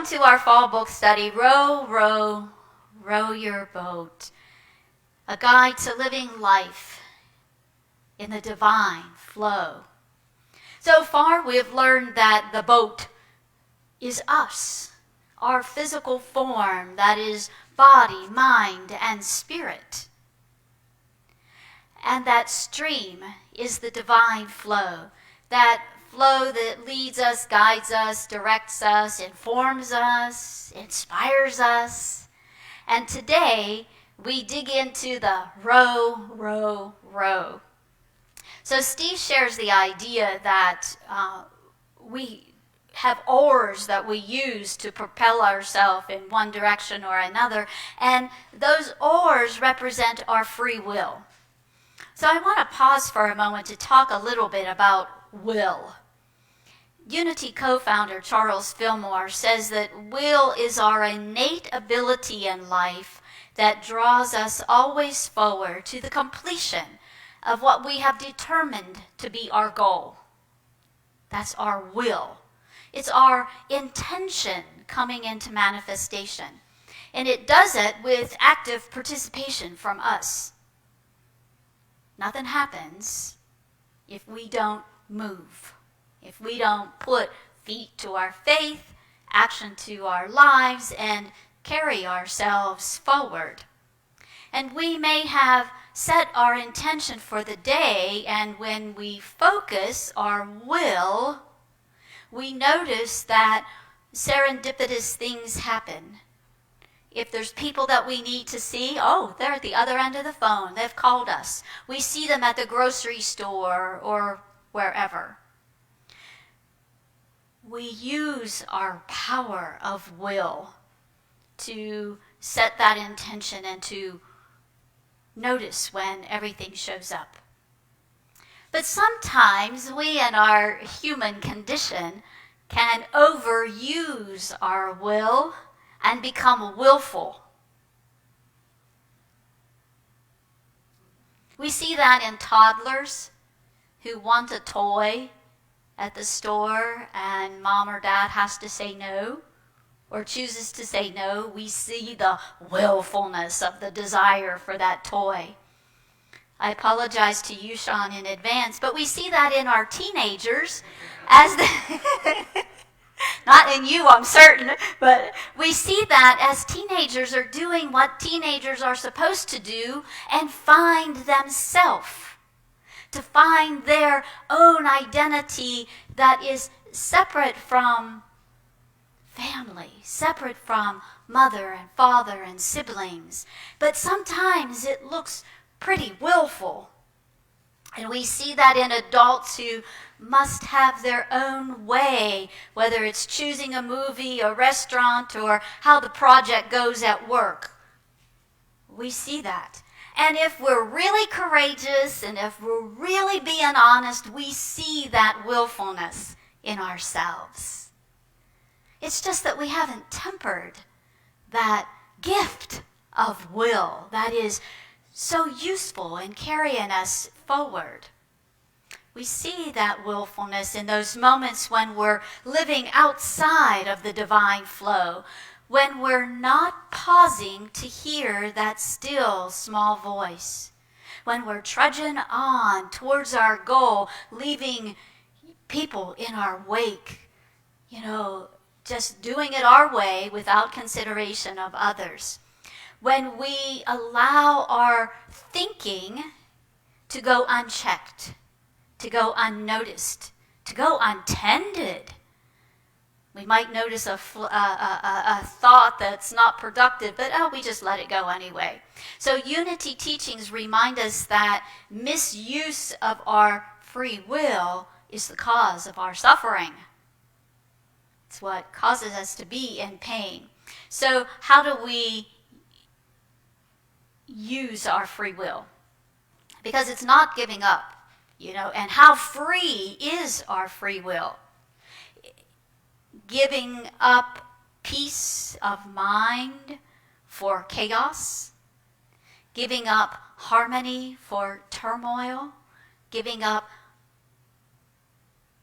To our fall book study, Row, Row, Row Your Boat, a guide to living life in the divine flow. So far, we have learned that the boat is us, our physical form, that is body, mind, and spirit. And that stream is the divine flow, that flow that leads us, guides us, directs us, informs us, inspires us. And today, we dig into the row, row, row. So Steve shares the idea that we have oars that we use to propel ourselves in one direction or another, and those oars represent our free will. So I want to pause for a moment to talk a little bit about will. Unity co-founder Charles Fillmore says that will is our innate ability in life that draws us always forward to the completion of what we have determined to be our goal. That's our will. It's our intention coming into manifestation. And it does it with active participation from us. Nothing happens if we don't move, if we don't put feet to our faith, action to our lives, and carry ourselves forward. And we may have set our intention for the day, and when we focus our will, we notice that serendipitous things happen. If there's people that we need to see, oh, they're at the other end of the phone. They've called us. We see them at the grocery store or wherever. We use our power of will to set that intention and to notice when everything shows up. But sometimes we in our human condition can overuse our will and become willful. We see that in toddlers who want a toy at the store and mom or dad has to say no or chooses to say no. We see the willfulness of the desire for that toy. I apologize to you, Sean, in advance, but we see that in our teenagers as not in you, I'm certain, but we see that as teenagers are doing what teenagers are supposed to do and find themselves, to find their own identity that is separate from family, separate from mother and father and siblings. But sometimes it looks pretty willful. And we see that in adults who must have their own way, whether it's choosing a movie, a restaurant, or how the project goes at work. We see that. And if we're really courageous and if we're really being honest, we see that willfulness in ourselves. It's just that we haven't tempered that gift of will that is so useful in carrying us forward. We see that willfulness in those moments when we're living outside of the divine flow, when we're not pausing to hear that still small voice, when we're trudging on towards our goal, leaving people in our wake, just doing it our way without consideration of others. When we allow our thinking to go unchecked, to go unnoticed, to go untended. We might notice a thought that's not productive, but we just let it go anyway. So Unity teachings remind us that misuse of our free will is the cause of our suffering. It's what causes us to be in pain. So how do we use our free will? Because it's not giving up, and how free is our free will? Giving up peace of mind for chaos, giving up harmony for turmoil, giving up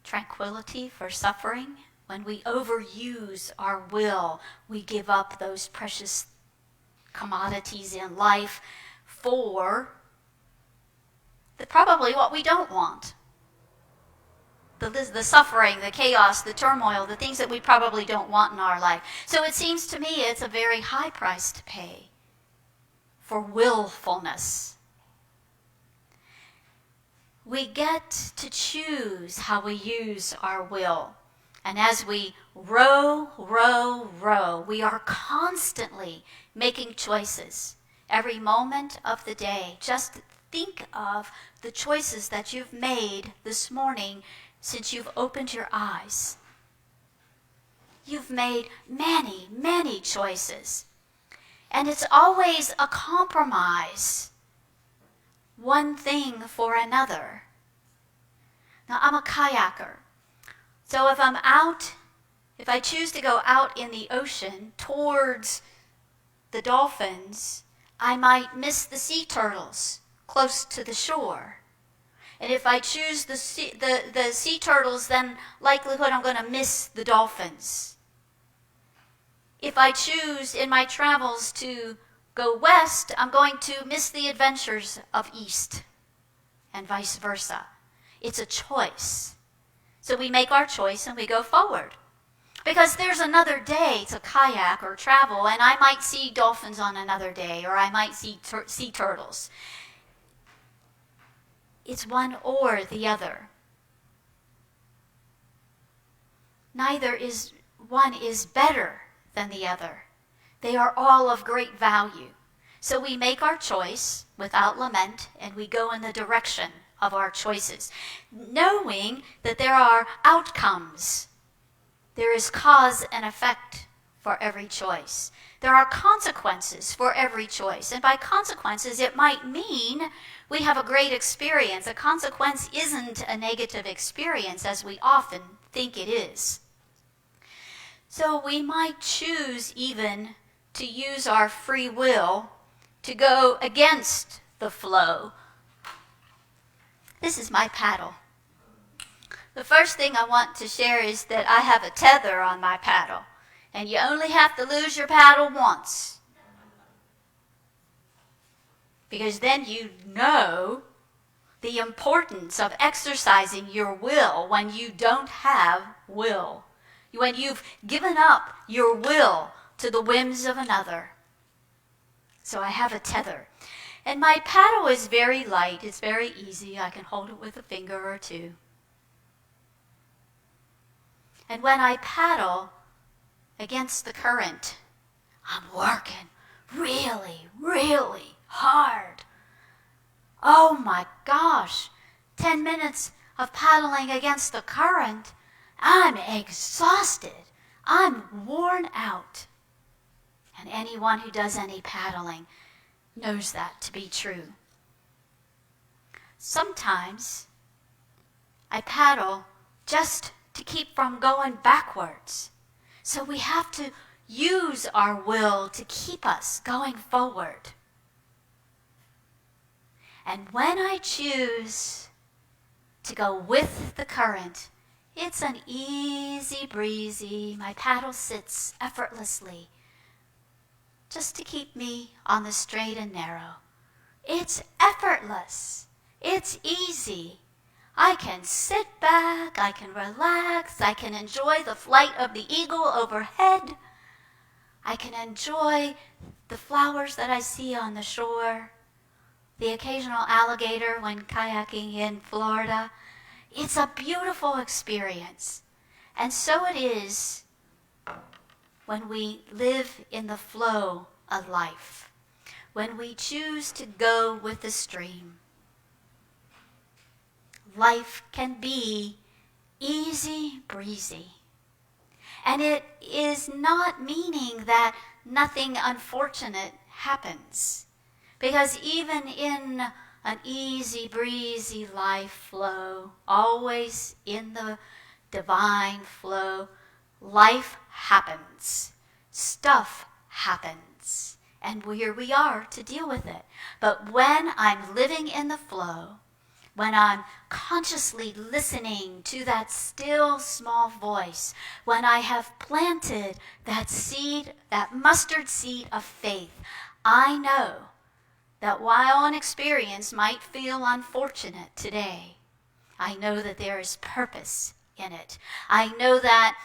tranquility for suffering. when we overuse our will, we give up those precious commodities in life for probably what we don't want. The suffering, the chaos, the turmoil, the things that we probably don't want in our life. So it seems to me it's a very high price to pay for willfulness. We get to choose how we use our will. And as we row, we are constantly making choices every moment of the day. Just think of the choices that you've made this morning since you've opened your eyes. You've made many, many choices. And it's always a compromise. One thing for another. Now, I'm a kayaker. So if I choose to go out in the ocean towards the dolphins, I might miss the sea turtles close to the shore. And if I choose the sea turtles, then likelihood I'm going to miss the dolphins. If I choose in my travels to go west, I'm going to miss the adventures of east, and vice versa. It's a choice. So we make our choice and we go forward. Because there's another day to kayak or travel, and I might see dolphins on another day, or I might see sea turtles. It's one or the other. One is better than the other. They are all of great value. So we make our choice without lament, and we go in the direction of our choices, knowing that there are outcomes. There is cause and effect for every choice. There are consequences for every choice. And by consequences, it might mean we have a great experience. A consequence isn't a negative experience as we often think it is. So we might choose even to use our free will to go against the flow. This is my paddle. The first thing I want to share is that I have a tether on my paddle. And you only have to lose your paddle once. Because then you know the importance of exercising your will when you don't have will. When you've given up your will to the whims of another. So I have a tether. And my paddle is very light. It's very easy. I can hold it with a finger or two. And when I paddle against the current, I'm working really, really hard. Oh my gosh, 10 minutes of paddling against the current, I'm exhausted. I'm worn out. And anyone who does any paddling knows that to be true. Sometimes I paddle just to keep from going backwards. So we have to use our will to keep us going forward. And when I choose to go with the current, it's an easy breezy. My paddle sits effortlessly just to keep me on the straight and narrow. It's effortless. It's easy. I can sit back, I can relax, I can enjoy the flight of the eagle overhead. I can enjoy the flowers that I see on the shore, the occasional alligator when kayaking in Florida. It's a beautiful experience. And so it is when we live in the flow of life, when we choose to go with the stream. Life can be easy breezy. And it is not meaning that nothing unfortunate happens. Because even in an easy breezy life flow, always in the divine flow, life happens. Stuff happens. And here we are to deal with it. But when I'm living in the flow, when I'm consciously listening to that still small voice, when I have planted that seed, that mustard seed of faith, I know that while an experience might feel unfortunate today, I know that there is purpose in it. I know that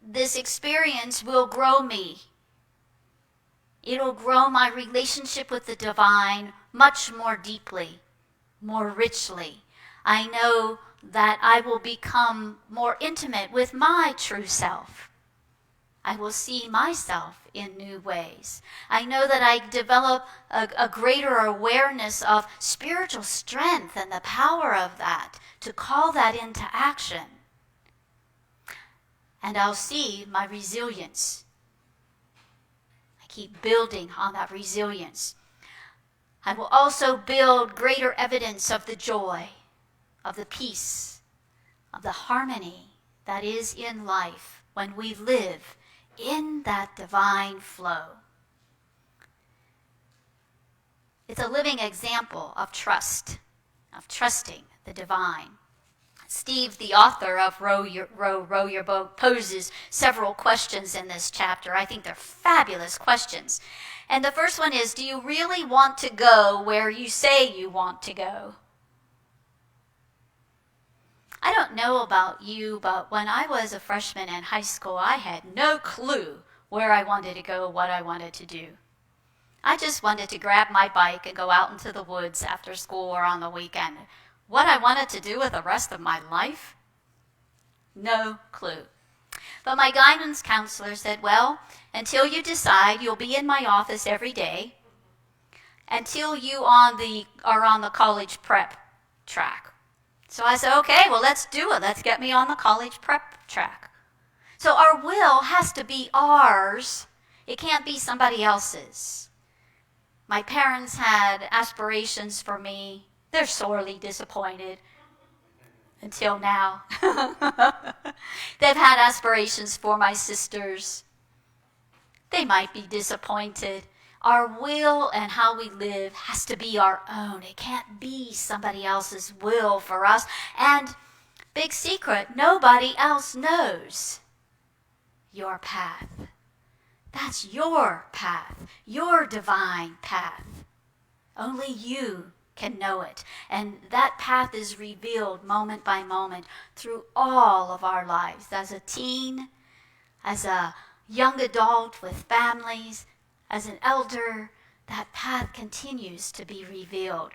this experience will grow me. It'll grow my relationship with the divine much more deeply, more richly. I know that I will become more intimate with my true self. I will see myself in new ways. I know that I develop a greater awareness of spiritual strength and the power of that, to call that into action. And I'll see my resilience. I keep building on that resilience. I will also build greater evidence of the joy, of the peace, of the harmony that is in life when we live in that divine flow. It's a living example of trust, of trusting the divine. Steve, the author of Row Your Boat, poses several questions in this chapter. I think they're fabulous questions. And the first one is, do you really want to go where you say you want to go? I don't know about you, but when I was a freshman in high school, I had no clue where I wanted to go, what I wanted to do. I just wanted to grab my bike and go out into the woods after school or on the weekend. What I wanted to do with the rest of my life? No clue. But my guidance counselor said, well, until you decide, you'll be in my office every day until you are on the college prep track. So I said, okay, well, let's do it. Let's get me on the college prep track. So our will has to be ours. It can't be somebody else's. My parents had aspirations for me. They're sorely disappointed until now. They've had aspirations for my sisters. They might be disappointed. Our will and how we live has to be our own. It can't be somebody else's will for us. And big secret, nobody else knows your path. That's your path, your divine path. Only you can know it. And that path is revealed moment by moment through all of our lives. As a teen, as a young adult with families, as an elder, that path continues to be revealed.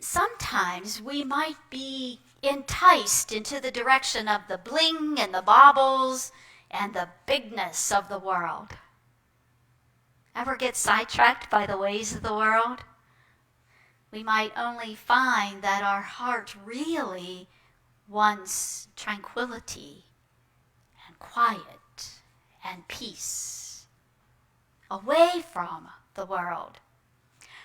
Sometimes we might be enticed into the direction of the bling and the baubles and the bigness of the world. Ever get sidetracked by the ways of the world? We might only find that our heart really wants tranquility and quiet and peace, away from the world.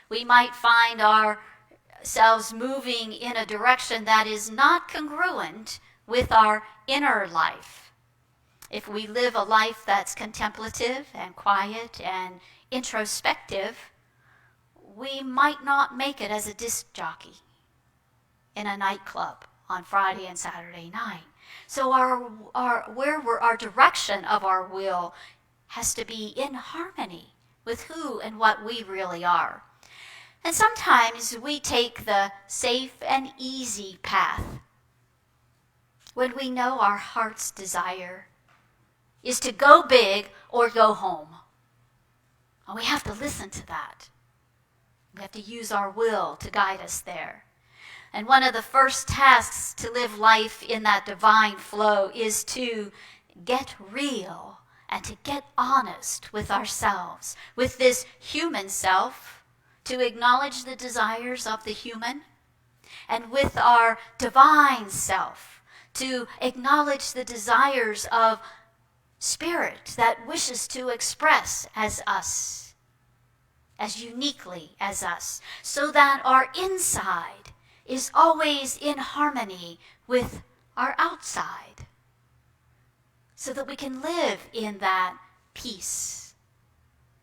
We might find ourselves moving in a direction that is not congruent with our inner life. If we live a life that's contemplative and quiet and introspective, we might not make it as a disc jockey in a nightclub on Friday and Saturday night. So our direction of our will has to be in harmony with who and what we really are. And sometimes we take the safe and easy path when we know our heart's desire is to go big or go home. And we have to listen to that. We have to use our will to guide us there. And one of the first tasks to live life in that divine flow is to get real and to get honest with ourselves, with this human self, to acknowledge the desires of the human, and with our divine self, to acknowledge the desires of spirit that wishes to express as us, as uniquely as us, so that our inside is always in harmony with our outside, so that we can live in that peace,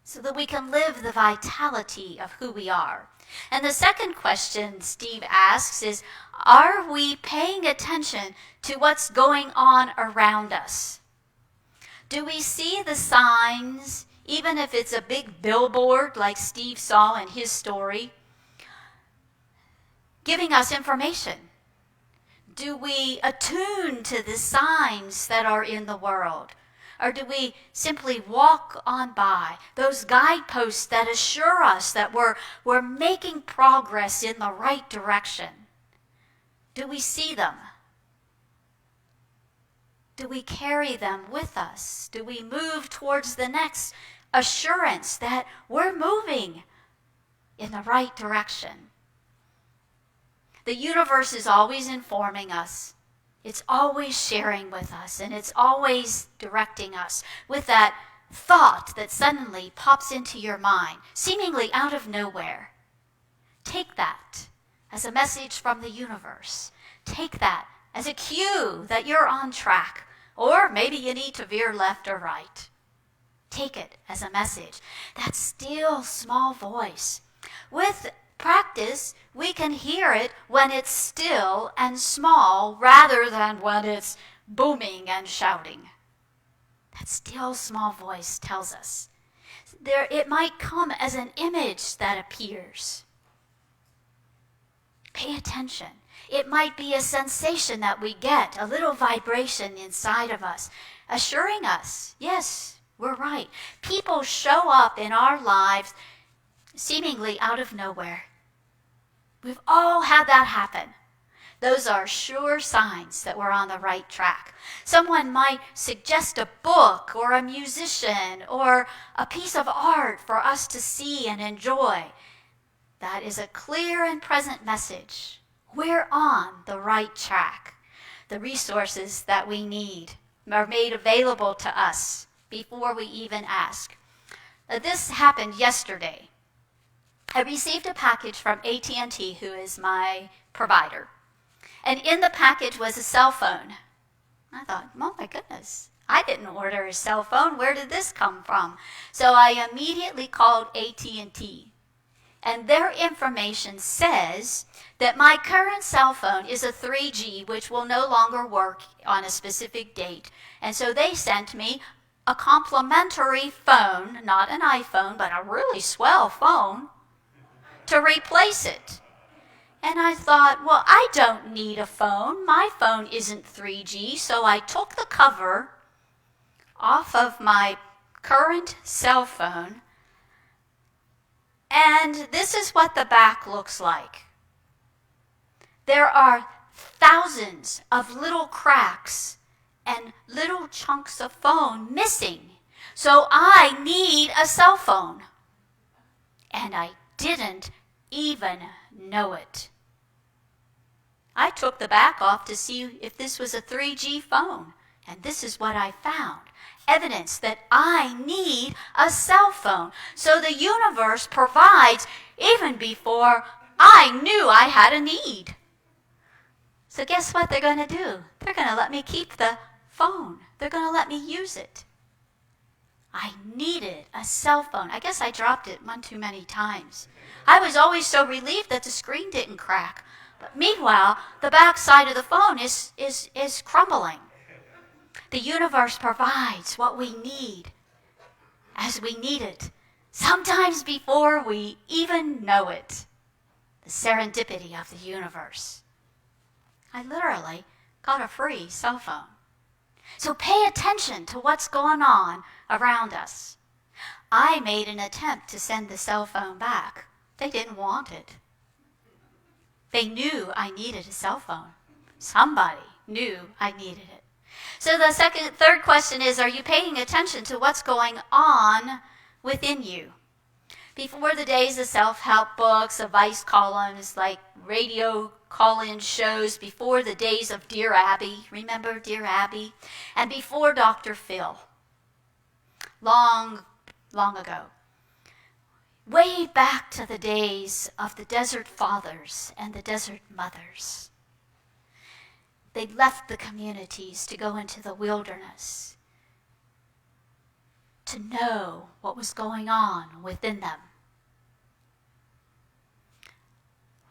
so that we can live the vitality of who we are. And the second question Steve asks is, are we paying attention to what's going on around us? Do we see the signs, even if it's a big billboard like Steve saw in his story, giving us information? Do we attune to the signs that are in the world? Or do we simply walk on by those guideposts that assure us that we're making progress in the right direction? Do we see them? Do we carry them with us? Do we move towards the next assurance that we're moving in the right direction? The universe is always informing us. It's always sharing with us, and it's always directing us with that thought that suddenly pops into your mind, seemingly out of nowhere. Take that as a message from the universe. Take that as a cue that you're on track, or maybe you need to veer left or right. Take it as a message. That still small voice. With practice, we can hear it when it's still and small rather than when it's booming and shouting. That still small voice tells us. It might come as an image that appears. Pay attention. It might be a sensation that we get, a little vibration inside of us, assuring us, yes, we're right. People show up in our lives seemingly out of nowhere. We've all had that happen. Those are sure signs that we're on the right track. Someone might suggest a book or a musician or a piece of art for us to see and enjoy. That is a clear and present message. We're on the right track. The resources that we need are made available to us before we even ask. This happened yesterday. I received a package from AT&T, who is my provider. And in the package was a cell phone. I thought, oh my goodness, I didn't order a cell phone. Where did this come from? So I immediately called AT&T. And their information says that my current cell phone is a 3G, which will no longer work on a specific date. And so they sent me a complimentary phone, not an iPhone, but a really swell phone, to replace it. And I thought, well, I don't need a phone. My phone isn't 3G, so I took the cover off of my current cell phone, and this is what the back looks like. There are thousands of little cracks and little chunks of phone missing. So I need a cell phone. And I didn't even know it. I took the back off to see if this was a 3G phone, and this is what I found. Evidence that I need a cell phone. So the universe provides even before I knew I had a need. So guess what they're going to do? They're going to let me keep the phone. They're going to let me use it. I needed a cell phone. I guess I dropped it one too many times. I was always so relieved that the screen didn't crack. But meanwhile, the back side of the phone is crumbling. The universe provides what we need as we need it, sometimes before we even know it. The serendipity of the universe. I literally got a free cell phone. So pay attention to what's going on around us. I made an attempt to send the cell phone back. They didn't want it. They knew I needed a cell phone. Somebody knew I needed it. So the third question is, are you paying attention to what's going on within you? Before the days of self-help books, advice columns, like radio call-in shows, before the days of Dear Abby, remember Dear Abby? And before Dr. Phil, long ago. Way back to the days of the desert fathers and the desert mothers. They left the communities to go into the wilderness to know what was going on within them.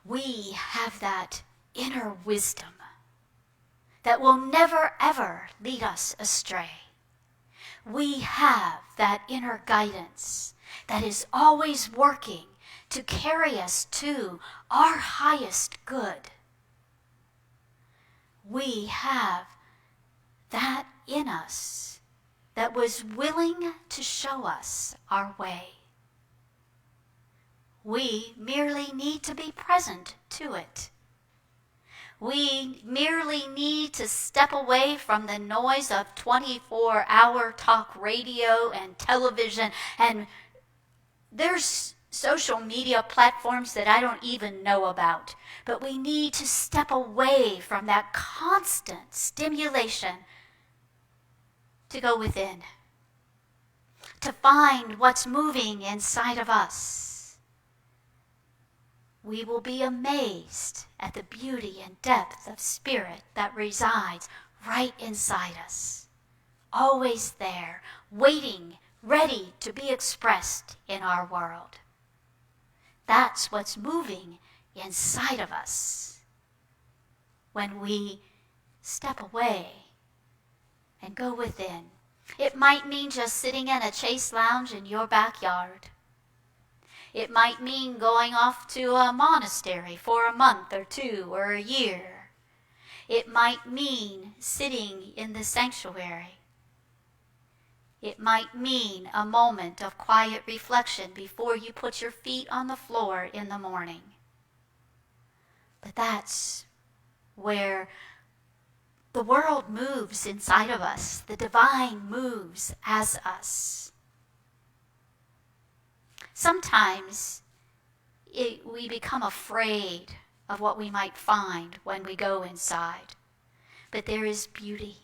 we have that inner wisdom that will never, ever lead us astray. We have that inner guidance that is always working to carry us to our highest good. We have that in us that was willing to show us our way. We merely need to be present to it. We merely need to step away from the noise of 24-hour talk radio and television. And there's social media platforms that I don't even know about. But we need to step away from that constant stimulation to go within, to find what's moving inside of us. We will be amazed at the beauty and depth of spirit that resides right inside us, always there, waiting, ready to be expressed in our world. That's what's moving inside of us when we step away and go within. It might mean just sitting in a Chase lounge in your backyard. It might mean going off to a monastery for a month or 2 or a year. It might mean sitting in the sanctuary. It might mean a moment of quiet reflection before you put your feet on the floor in the morning. But that's where the world moves inside of us. The divine moves as us. Sometimes we become afraid of what we might find when we go inside. But there is beauty.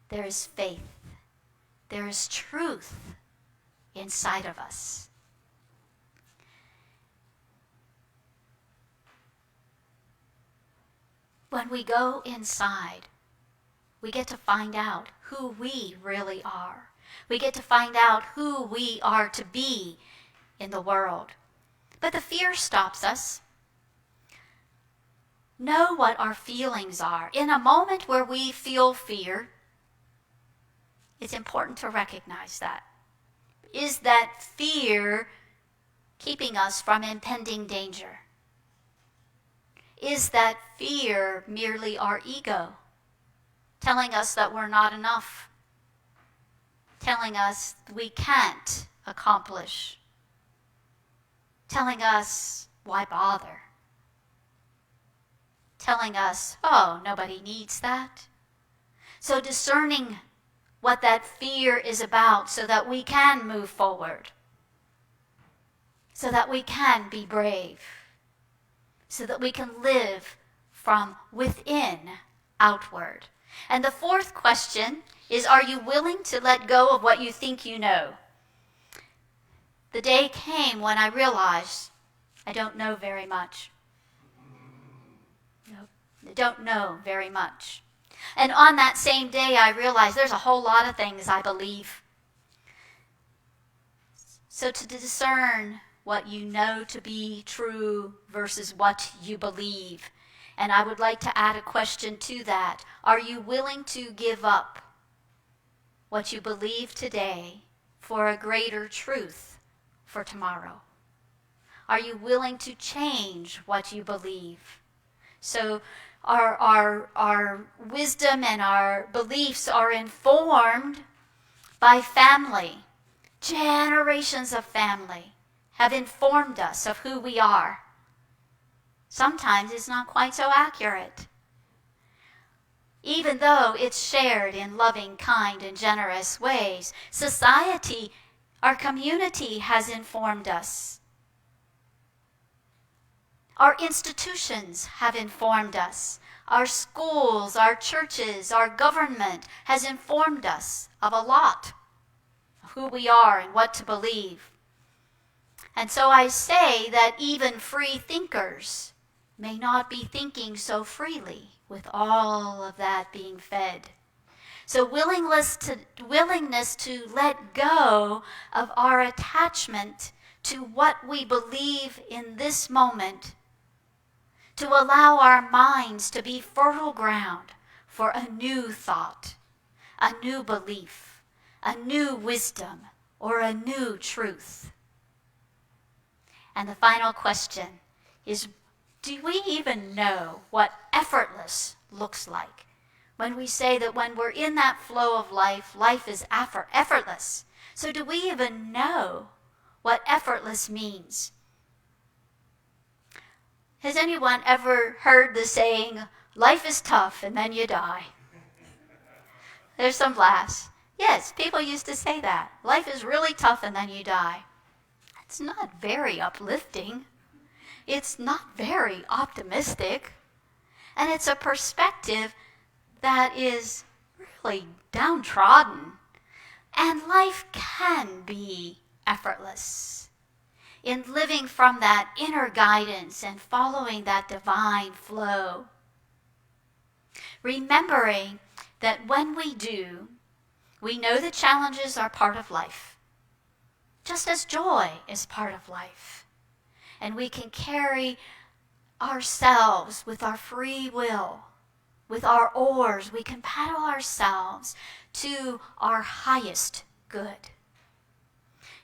There is faith. There is truth inside of us. When we go inside, we get to find out who we really are. We get to find out who we are to be in the world. But the fear stops us. Know what our feelings are. In a moment where we feel fear, it's important to recognize that. Is that fear keeping us from impending danger? Is that fear merely our ego telling us that we're not enough? Telling us we can't accomplish? Telling us, why bother? Telling us, oh, nobody needs that. So discerning what that fear is about so that we can move forward, so that we can be brave, so that we can live from within outward. And the fourth question is, are you willing to let go of what you think you know? The day came when I realized I don't know very much. I don't know very much. And on that same day, I realized there's a whole lot of things I believe. So to discern what you know to be true versus what you believe. And I would like to add a question to that. Are you willing to give up what you believe today for a greater truth for tomorrow? Are you willing to change what you believe? So our wisdom and our beliefs are informed by family. Generations of family have informed us of who we are. Sometimes it's not quite so accurate. Even though it's shared in loving, kind, and generous ways, society, our community has informed us. Our institutions have informed us. Our schools, our churches, our government has informed us of a lot of who we are and what to believe. And so I say that even free thinkers may not be thinking so freely with all of that being fed. So willingness to let go of our attachment to what we believe in this moment to allow our minds to be fertile ground for a new thought, a new belief, a new wisdom, or a new truth. And the final question is, do we even know what effortless looks like? When we say that when we're in that flow of life, life is effortless. So do we even know what effortless means? Has anyone ever heard the saying, life is tough and then you die? There's some laughs. Yes, people used to say that. Life is really tough and then you die. It's not very uplifting. It's not very optimistic. And it's a perspective that is really downtrodden. And life can be effortless in living from that inner guidance and following that divine flow. Remembering that when we do, we know that challenges are part of life, just as joy is part of life. And we can carry ourselves with our free will, with our oars. We can paddle ourselves to our highest good.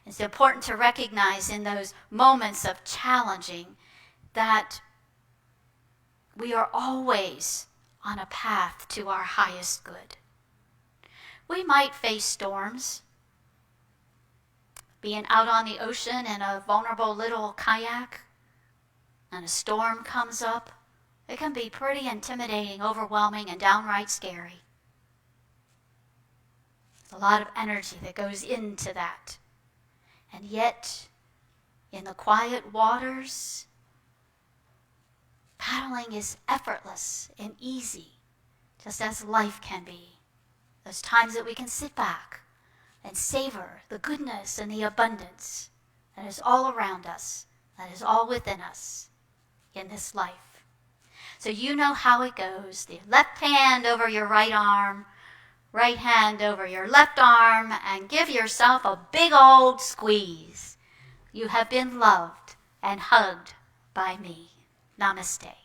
It's important to recognize in those moments of challenging that we are always on a path to our highest good. We might face storms. Being out on the ocean in a vulnerable little kayak and a storm comes up, it can be pretty intimidating, overwhelming, and downright scary. There's a lot of energy that goes into that. And yet, in the quiet waters, paddling is effortless and easy, just as life can be. Those times that we can sit back and savor the goodness and the abundance that is all around us, that is all within us in this life. So you know how it goes. The left hand over your right arm, right hand over your left arm, and give yourself a big old squeeze. You have been loved and hugged by me. Namaste.